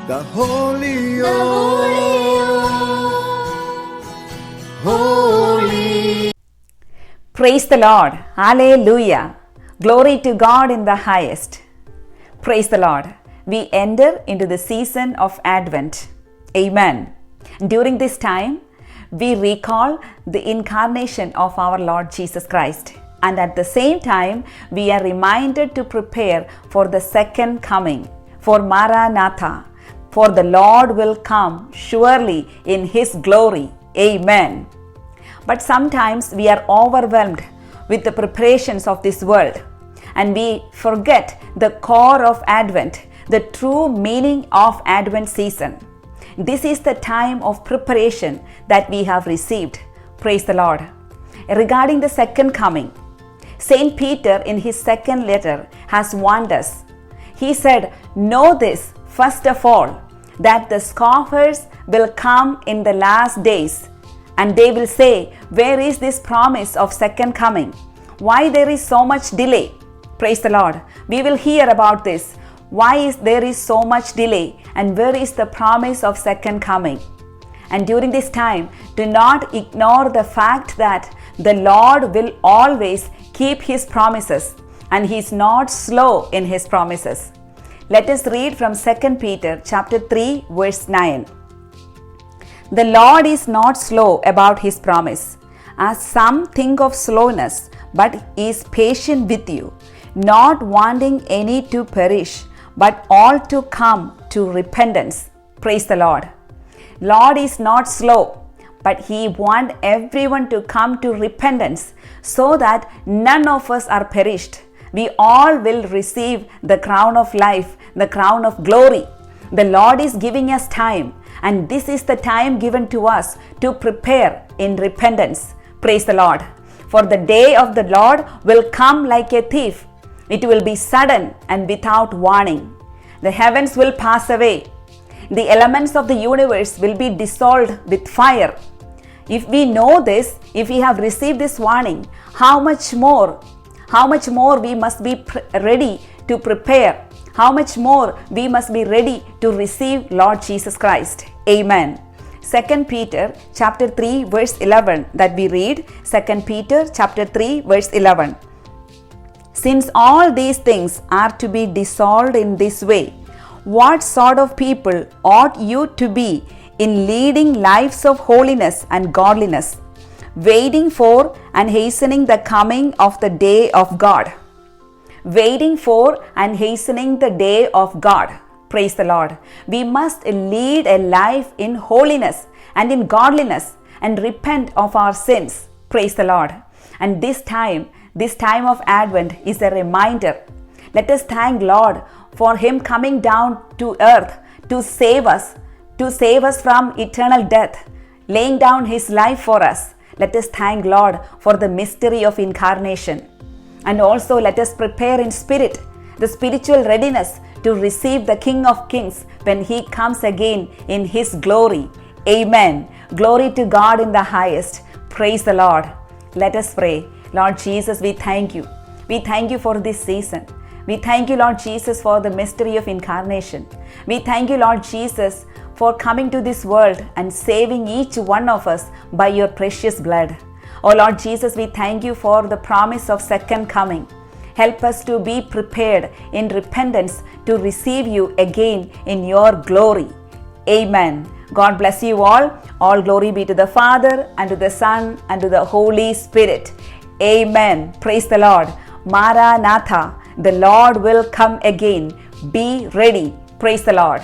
the Holy Holy. Praise the Lord. Hallelujah. Glory to God in the highest. Praise the Lord. We enter into the season of Advent. Amen. During this time, we recall the incarnation of our Lord Jesus Christ. And at the same time, we are reminded to prepare for the second coming, for Maranatha, for the Lord will come surely in His glory. Amen. But sometimes we are overwhelmed with the preparations of this world and we forget the core of Advent, the true meaning of Advent season. This is the time of preparation that we have received. Praise the Lord. Regarding the second coming, Saint Peter in his second letter has warned us. He said, "Know this first of all, that the scoffers will come in the last days, and they will say, where is this promise of second coming? Why there is so much delay?" Praise the Lord. We will hear about this. Why there is so much delay, and where is the promise of second coming? And during this time, do not ignore the fact that the Lord will always keep His promises, and He is not slow in His promises. Let us read from 2 Peter chapter 3 verse 9. The Lord is not slow about His promise, as some think of slowness, but is patient with you, not wanting any to perish, but all to come to repentance. Praise the Lord. Lord is not slow, but He wants everyone to come to repentance so that none of us are perished. We all will receive the crown of life, the crown of glory. The Lord is giving us time, and this is the time given to us to prepare in repentance. Praise the Lord. For the day of the Lord will come like a thief. It will be sudden and without warning. The heavens will pass away. The elements of the universe will be dissolved with fire. If we know this, if we have received this warning, how much more we must be ready to prepare. How much more we must be ready to receive Lord Jesus Christ. Amen. 2 Peter chapter 3 verse 11 that we read. 2 Peter chapter 3 verse 11. Since all these things are to be dissolved in this way, what sort of people ought you to be in leading lives of holiness and godliness, waiting for and hastening the coming of the day of God? Waiting for and hastening the day of God. Praise the Lord. We must lead a life in holiness and in godliness and repent of our sins. Praise the Lord. And this time of Advent is a reminder. Let us thank Lord for Him coming down to earth to save us from eternal death, laying down His life for us. Let us thank Lord for the mystery of incarnation. And also let us prepare in spirit the spiritual readiness to receive the King of Kings when He comes again in His glory. Amen. Glory to God in the highest. Praise the Lord. Let us pray. Lord Jesus, we thank you. We thank you for this season. We thank you, Lord Jesus, for the mystery of incarnation. We thank you, Lord Jesus, for coming to this world and saving each one of us by your precious blood. Oh Lord Jesus, we thank you for the promise of second coming. Help us to be prepared in repentance to receive you again in your glory. Amen. God bless you all. All glory be to the Father, and to the Son, and to the Holy Spirit. Amen. Praise the Lord. Maranatha. The Lord will come again. Be ready. Praise the Lord.